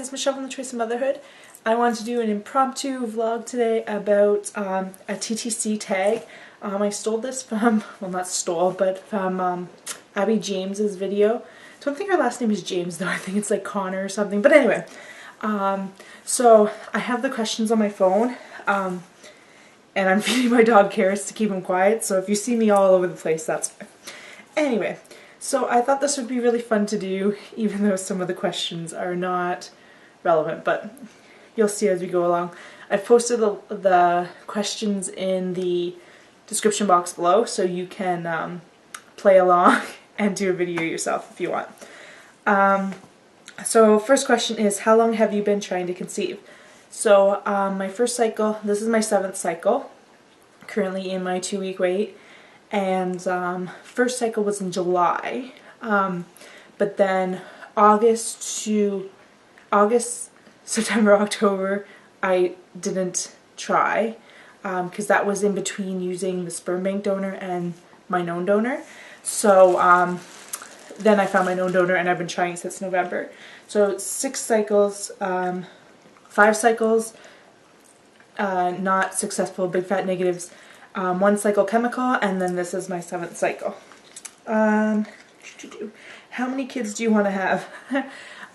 it's Michelle from the Choice of Motherhood. I wanted to do an impromptu vlog today about a TTC tag. I stole this from, well not stole, but from Abby James's video. I don't think her last name is James though, I think it's like Connor or something. But anyway, so I have the questions on my phone, and I'm feeding my dog carrots to keep him quiet, so if you see me all over the place, that's fine. Anyway, so I thought this would be really fun to do, even though some of the questions are not relevant, but you'll see as we go along. I've posted the questions in the description box below, so you can play along and do a video yourself if you want. So first question is, how long have you been trying to conceive? So my first cycle, this is my 7th cycle, currently in my 2-week wait, and first cycle was in July, but then September, October, I didn't try, because that was in between using the sperm bank donor and my known donor. So then I found my known donor and I've been trying since November. So 6 cycles, 5 cycles, not successful, big fat negatives, 1 cycle chemical, and then this is my 7th cycle. How many kids do you want to have?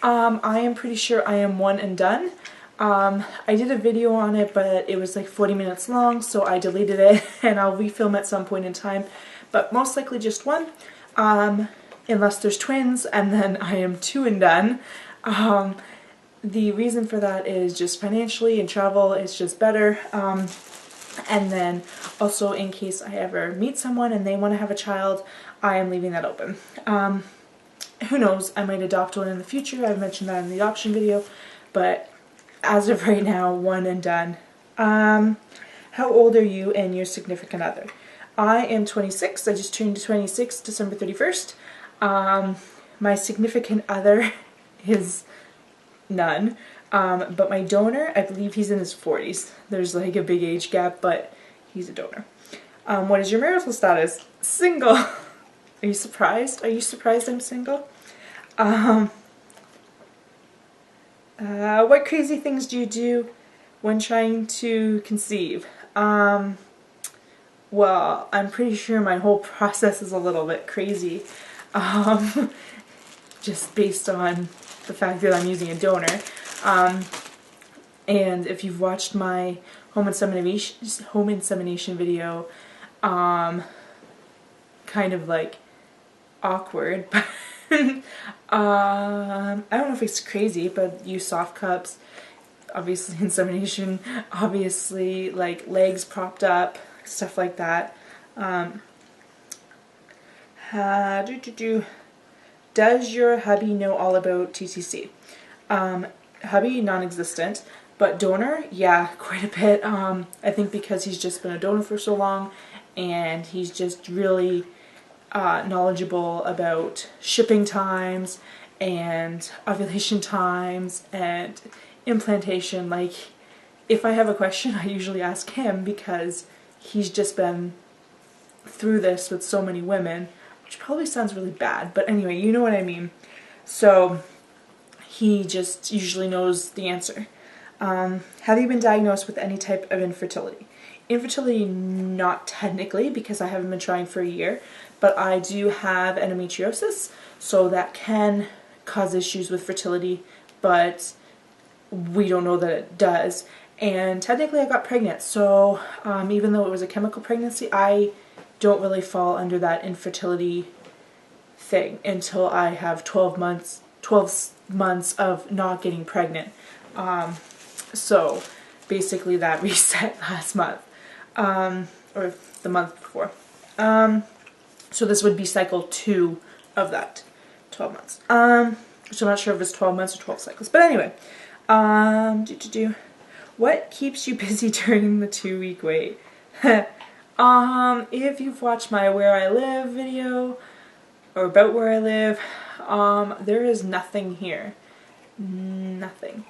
I am pretty sure I am 1 and done. I did a video on it, but it was like 40 minutes long, so I deleted it and I'll refilm at some point in time, but most likely just 1, unless there's twins, and then I am 2 and done. The reason for that is just financially and travel, it's just better, and then also in case I ever meet someone and they want to have a child, I am leaving that open. Who knows, I might adopt one in the future. I've mentioned that in the adoption video, but as of right now, 1 and done. How old are you and your significant other? I am 26. I just turned 26 December 31st. My significant other is none, but my donor, I believe he's in his 40s. There's like a big age gap, but he's a donor. What is your marital status? Single. Are you surprised? Are you surprised I'm single? What crazy things do you do when trying to conceive? Well, I'm pretty sure my whole process is a little bit crazy, just based on the fact that I'm using a donor. And if you've watched my home insemination video, kind of like awkward, but I don't know if it's crazy, but use soft cups, obviously insemination, obviously like legs propped up, stuff like that. Does your hubby know all about TTC? Hubby, non-existent, but donor, yeah, quite a bit. I think because he's just been a donor for so long, and he's just really knowledgeable about shipping times and ovulation times and implantation. Like, if I have a question, I usually ask him because he's just been through this with so many women, which probably sounds really bad, but anyway, you know what I mean. So he just usually knows the answer. Have you been diagnosed with any type of infertility? Infertility, not technically, because I haven't been trying for a year, but I do have endometriosis, so that can cause issues with fertility, but we don't know that it does. And technically I got pregnant, so even though it was a chemical pregnancy, I don't really fall under that infertility thing until I have 12 months of not getting pregnant. So basically that reset last month, or the month before. So this would be cycle 2 of that 12 months. So I'm not sure if it's 12 months or 12 cycles, but anyway, what keeps you busy during the 2-week wait? If you've watched my Where I Live video, or about where I live, there is nothing here. Nothing.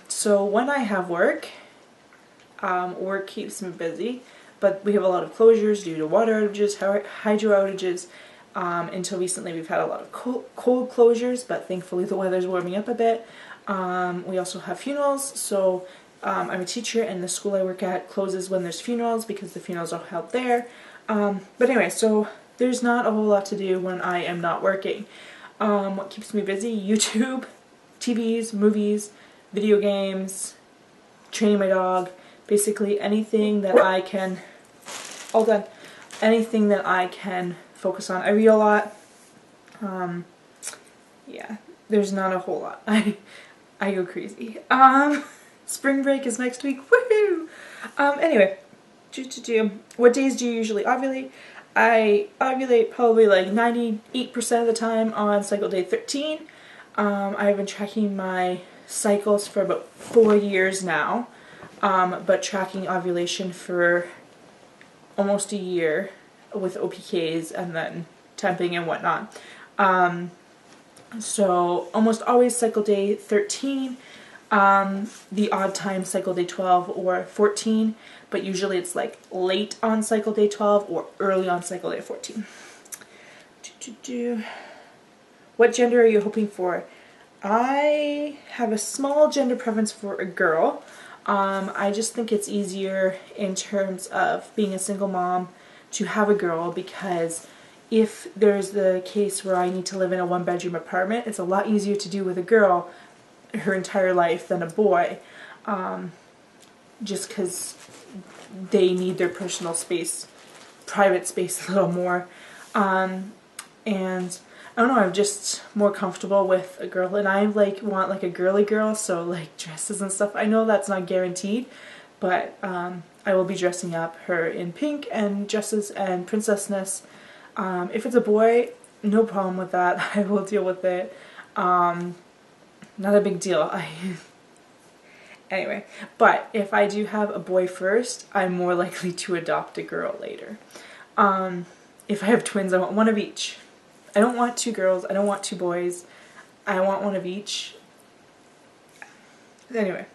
So when I have work, work keeps me busy, but we have a lot of closures due to water outages, hydro outages, Until recently we've had a lot of cold closures, but thankfully the weather's warming up a bit. We also have funerals, so I'm a teacher and the school I work at closes when there's funerals because the funerals are held there. But anyway, so there's not a whole lot to do when I am not working. What keeps me busy? YouTube, TVs, movies, video games, training my dog, basically anything that I can, all done, anything that I can focus on. I read a lot. Yeah, there's not a whole lot. I go crazy. Spring break is next week. Woohoo! Anyway, what days do you usually ovulate? I ovulate probably like 98% of the time on cycle day 13. I've been tracking my cycles for about 4 years now, but tracking ovulation for almost a year with OPKs and then temping and whatnot. So almost always cycle day 13, the odd time cycle day 12 or 14, but usually it's like late on cycle day 12 or early on cycle day 14. What gender are you hoping for? I have a small gender preference for a girl. I just think it's easier in terms of being a single mom to have a girl, because if there's the case where I need to live in a one-bedroom apartment, it's a lot easier to do with a girl her entire life than a boy, just because they need their personal space, private space a little more. And I don't know, I'm just more comfortable with a girl, and I want like a girly girl, so like dresses and stuff. I know that's not guaranteed, but I will be dressing up her in pink and dresses and princessness. If it's a boy, no problem with that. I will deal with it. Not a big deal. Anyway, but if I do have a boy first, I'm more likely to adopt a girl later. If I have twins, I want one of each. I don't want 2 girls. I don't want 2 boys. I want one of each. Anyway,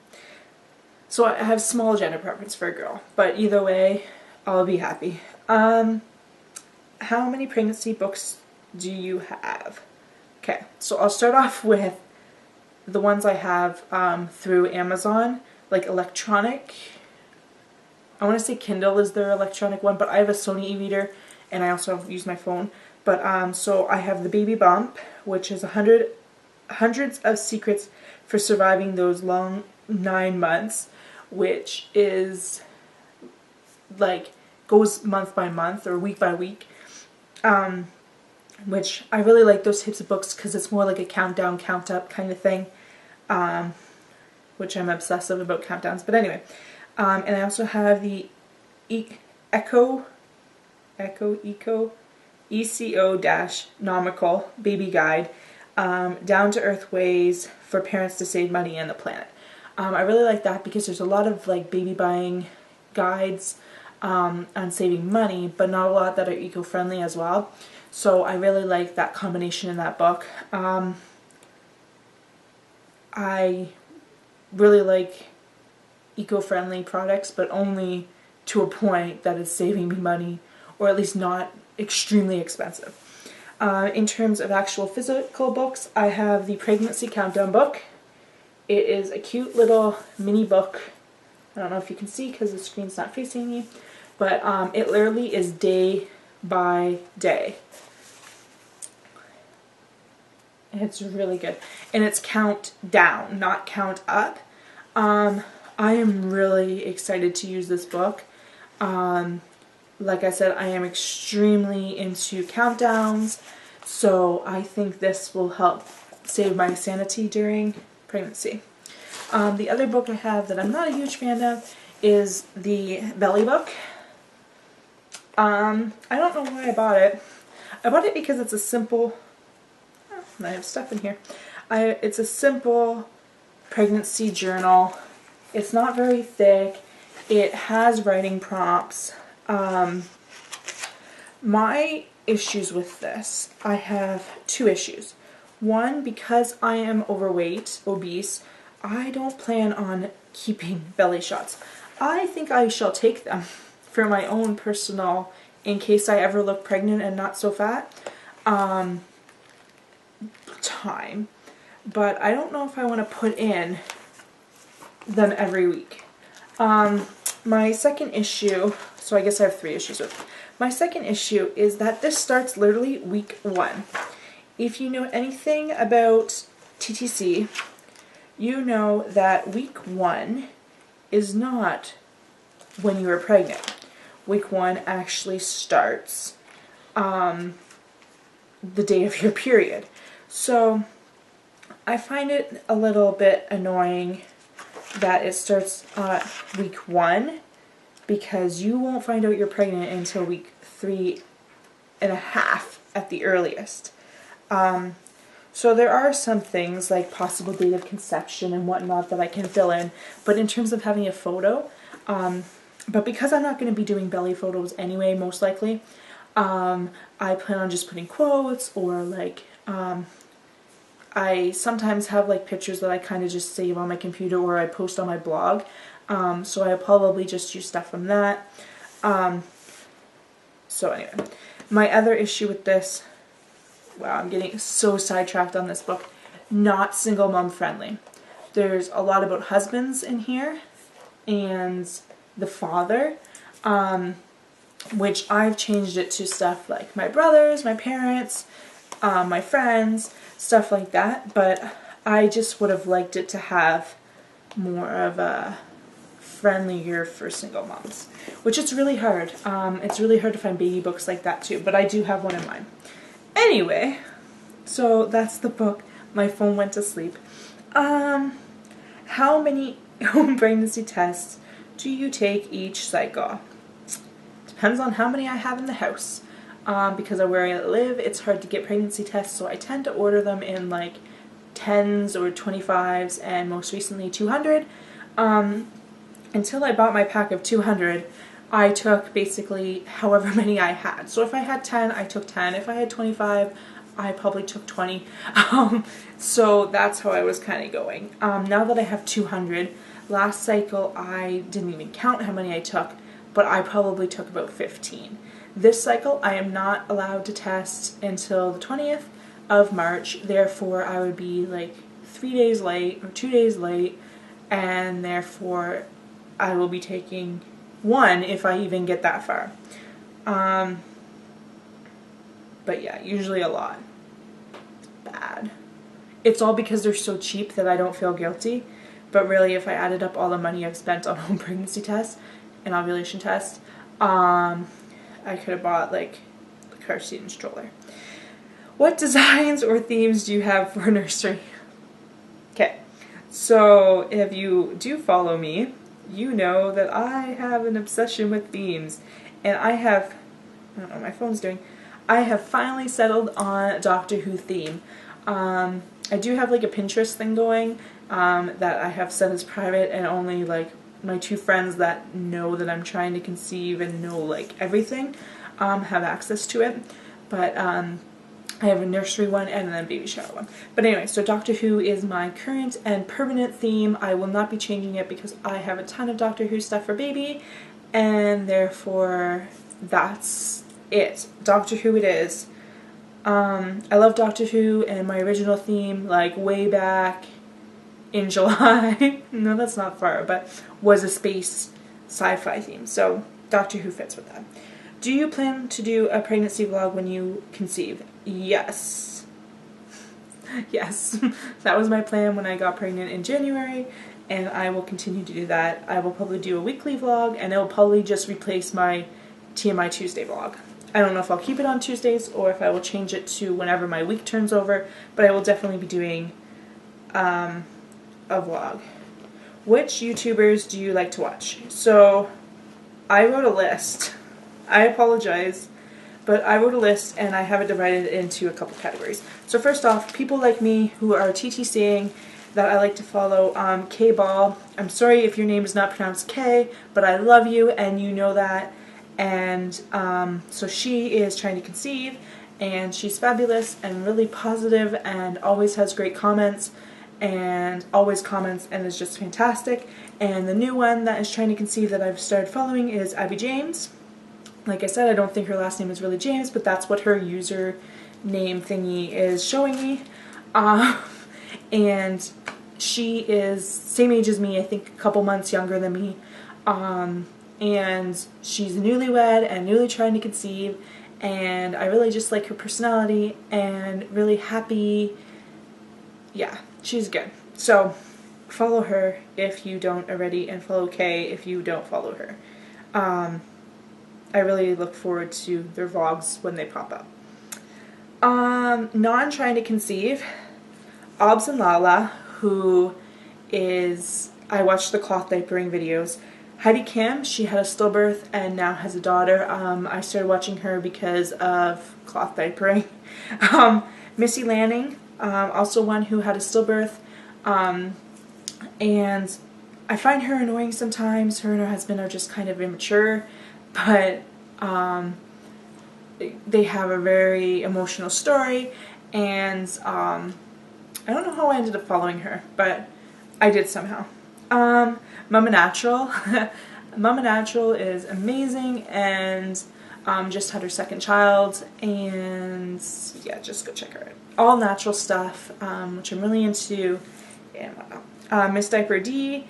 so I have small gender preference for a girl, but either way, I'll be happy. How many pregnancy books do you have? Okay, so I'll start off with the ones I have through Amazon, like electronic. I want to say Kindle is their electronic one, but I have a Sony e-reader and I also use my phone. But so I have the Baby Bump, which is hundreds of secrets for surviving those long 9 months, which is like goes month by month or week by week. Which I really like those types of books because it's more like a countdown, count up kind of thing, which I'm obsessive about countdowns. But anyway, and I also have the ECO-nomical baby guide, down to earth ways for parents to save money and the planet. I really like that because there's a lot of like baby buying guides on saving money, but not a lot that are eco-friendly as well. So I really like that combination in that book. I really like eco-friendly products, but only to a point that is saving me money, or at least not extremely expensive. In terms of actual physical books, I have the Pregnancy Countdown book. It is a cute little mini book. I don't know if you can see because the screen's not facing me, but it literally is day by day. It's really good. And it's count down, not count up. I am really excited to use this book. Like I said, I am extremely into countdowns, so I think this will help save my sanity during pregnancy. The other book I have that I'm not a huge fan of is the Belly book. I don't know why I bought it. I bought it because it's a simple, I have stuff in here. It's a simple pregnancy journal. It's not very thick. It has writing prompts. My issues with this, I have 2 issues. One, because I am overweight, obese, I don't plan on keeping belly shots. I think I shall take them for my own personal, in case I ever look pregnant and not so fat. time, but I don't know if I want to put in them every week. My second issue, so I guess I have 3 issues with it. My second issue is that this starts literally week 1. If you know anything about TTC, you know that week 1 is not when you are pregnant. Week 1 actually starts the day of your period. So I find it a little bit annoying that it starts week 1, because you won't find out you're pregnant until week 3 and a half at the earliest. So there are some things like possible date of conception and whatnot that I can fill in, but in terms of having a photo, but because I'm not going to be doing belly photos anyway, most likely, I plan on just putting quotes, or like, I sometimes have like pictures that I kind of just save on my computer or I post on my blog, so I'll probably just use stuff from that. So anyway, my other issue with this, wow, I'm getting so sidetracked on this book, not single mom friendly. There's a lot about husbands in here and the father, which I've changed it to stuff like my brothers, my parents, my friends, stuff like that, but I just would have liked it to have more of a friendlier for single moms, which is really hard. It's really hard to find baby books like that too, but I do have one in mind. Anyway, so that's the book. My phone went to sleep. How many home pregnancy tests do you take each cycle? Depends on how many I have in the house. Because of where I live, it's hard to get pregnancy tests, so I tend to order them in like 10s or 25s, and most recently 200. Until I bought my pack of 200, I took basically however many I had. So if I had 10, I took 10. If I had 25, I probably took 20. So that's how I was kind of going. Now that I have 200, last cycle I didn't even count how many I took, but I probably took about 15. This cycle I am not allowed to test until the 20th of March, therefore I would be like 3 days late or 2 days late, and therefore I will be taking 1 if I even get that far. But yeah, usually a lot. It's bad. It's all because they're so cheap that I don't feel guilty, but really if I added up all the money I've spent on home pregnancy tests and ovulation tests, I could have bought like the car seat and stroller. What designs or themes do you have for nursery? Okay, so if you do follow me, you know that I have an obsession with themes, and I have, I don't know what my phone's doing, I have finally settled on a Doctor Who theme. I do have like a Pinterest thing going that I have set as private, and only like my 2 friends that know that I'm trying to conceive and know like everything have access to it. But I have a nursery one and then a baby shower one. But anyway, so Doctor Who is my current and permanent theme. I will not be changing it because I have a ton of Doctor Who stuff for baby, and therefore that's it. Doctor Who it is. I love Doctor Who, and my original theme, like way back in July, no that's not far, but was a space sci-fi theme, so Doctor Who fits with that. Do you plan to do a pregnancy vlog when you conceive? Yes. Yes. That was my plan when I got pregnant in January, and I will continue to do that. I will probably do a weekly vlog, and it will probably just replace my TMI Tuesday vlog. I don't know if I'll keep it on Tuesdays or if I will change it to whenever my week turns over, but I will definitely be doing a vlog. Which YouTubers do you like to watch? So I wrote a list. I apologize, but I wrote a list and I have it divided into a couple categories. So first off, people like me who are TTCing that I like to follow, K Ball. I'm sorry if your name is not pronounced K, but I love you and you know that. And so she is trying to conceive, and she's fabulous and really positive and always has great comments and always comments and is just fantastic. And the new one that is trying to conceive that I've started following is Abby James. Like I said, I don't think her last name is really James, but that's what her user name thingy is showing me. And she is same age as me, I think a couple months younger than me. And she's newlywed and newly trying to conceive, and I really just like her personality and really happy. Yeah, she's good. So follow her if you don't already, and follow Kay if you don't follow her. I really look forward to their vlogs when they pop up. Non-trying to conceive, Obs and Lala, who is, I watched the cloth diapering videos. Heidi Kim, she had a stillbirth and now has a daughter. I started watching her because of cloth diapering. Missy Lanning, also one who had a stillbirth. And I find her annoying sometimes. Her and her husband are just kind of immature, but they have a very emotional story, and I don't know how I ended up following her, but I did somehow. Mama Natural. Mama Natural is amazing, and just had her second child, and yeah, just go check her out. All natural stuff, which I'm really into, and whatnot. Miss Diaper D,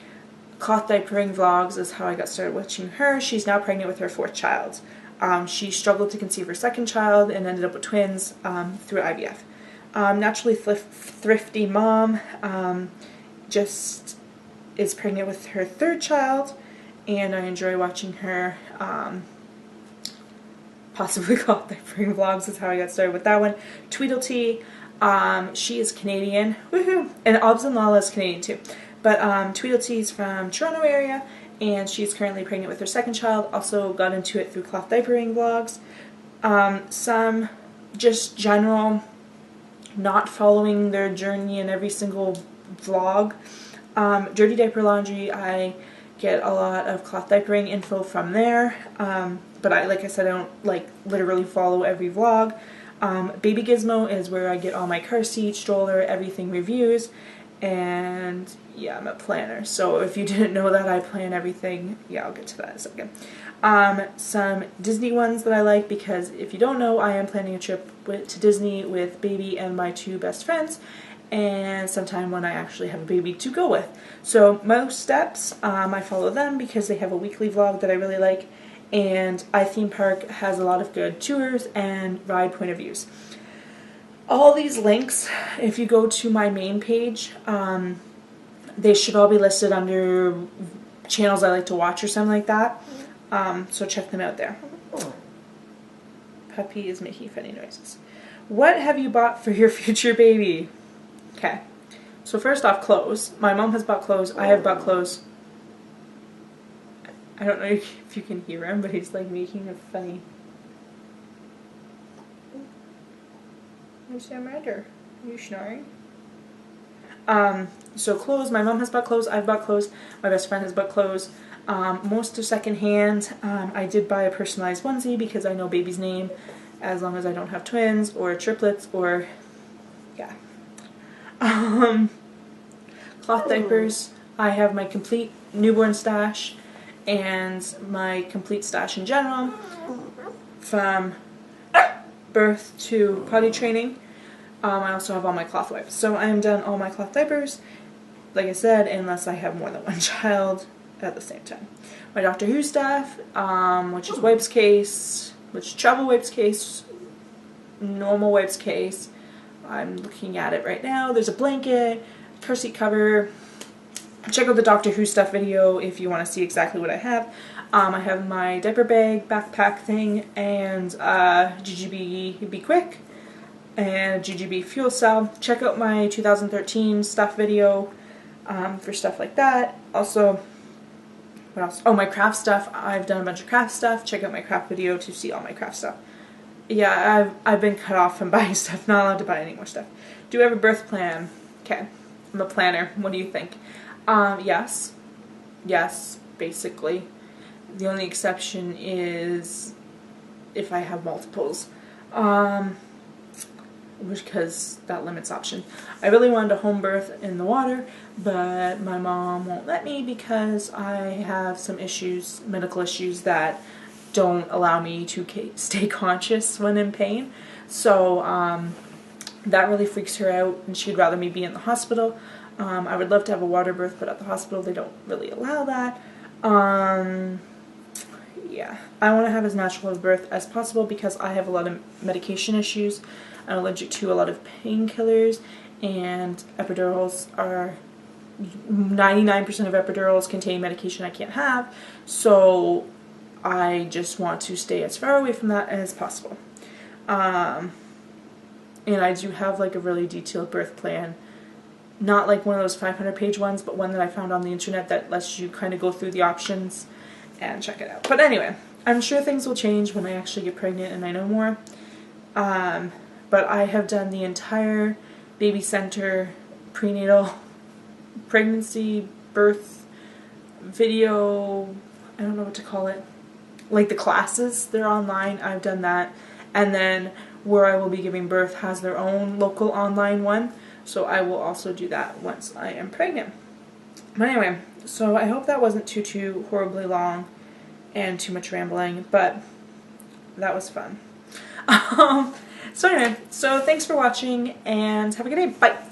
cloth diapering vlogs is how I got started watching her. She's now pregnant with her 4th child. She struggled to conceive her 2nd child and ended up with twins through IVF. Naturally thrifty mom, just is pregnant with her 3rd child, and I enjoy watching her. Possibly cloth diapering vlogs is how I got started with that one. Tweedledee, she is Canadian, woohoo, and Obs and Lala is Canadian too. But Tweedledee's from Toronto area, and she's currently pregnant with her 2nd child. Also got into it through cloth diapering vlogs. Some just general, not following their journey in every single vlog. Dirty Diaper Laundry, I get a lot of cloth diapering info from there. But like I said, I don't like literally follow every vlog. Baby Gizmo is where I get all my car seat, stroller, everything reviews. And yeah, I'm a planner, so if you didn't know that, I plan everything. Yeah, I'll get to that in a second. Some Disney ones that I like, because if you don't know, I am planning a trip to Disney with baby and my 2 best friends, and sometime when I actually have a baby to go with. So most steps, I follow them because they have a weekly vlog that I really like, and iTheme Park has a lot of good tours and ride point of views. All these links, if you go to my main page, they should all be listed under channels I like to watch or something like that. So check them out there. Puppy is making funny noises. What have you bought for your future baby? Okay. So first off, clothes. My mom has bought clothes. I have bought clothes. I don't know if you can hear him, but he's like making a funny... Is that or are you snoring? So clothes, my mom has bought clothes, I've bought clothes, my best friend has bought clothes. Most are secondhand. I did buy a personalized onesie because I know baby's name, as long as I don't have twins or triplets or, yeah. Cloth diapers, I have my complete newborn stash and my complete stash in general, from birth to potty training. I also have all my cloth wipes. So I am done all my cloth diapers, like I said, unless I have more than 1 child at the same time. My Doctor Who stuff, which is wipes case, which travel wipes case, normal wipes case. I'm looking at it right now. There's a blanket, car seat cover. Check out the Doctor Who stuff video if you want to see exactly what I have. I have my diaper bag, backpack thing, and GGB Be Quick, and GGB fuel cell. Check out my 2013 stuff video for stuff like that. Also, what else? Oh, my craft stuff. I've done a bunch of craft stuff. Check out my craft video to see all my craft stuff. Yeah, I've been cut off from buying stuff. Not allowed to buy any more stuff. Do I have a birth plan? Okay, I'm a planner. What do you think? Yes. Yes, basically. The only exception is if I have multiples, because that limits option. I really wanted a home birth in the water, but my mom won't let me because I have some issues, medical issues, that don't allow me to stay conscious when in pain. So that really freaks her out, and she'd rather me be in the hospital. I would love to have a water birth, but at the hospital they don't really allow that. Yeah, I want to have as natural a birth as possible because I have a lot of medication issues. I'm allergic to a lot of painkillers, and epidurals are 99% of epidurals contain medication I can't have, so I just want to stay as far away from that as possible. And I do have like a really detailed birth plan, not like one of those 500-page ones, but one that I found on the internet that lets you kind of go through the options and check it out. But anyway, I'm sure things will change when I actually get pregnant and I know more. But I have done the entire baby center prenatal pregnancy birth video, I don't know what to call it, like the classes, they're online. I've done that, and then where I will be giving birth has their own local online one, so I will also do that once I am pregnant. But anyway, so I hope that wasn't too horribly long and too much rambling, but that was fun. So anyway, so thanks for watching and have a good day. Bye!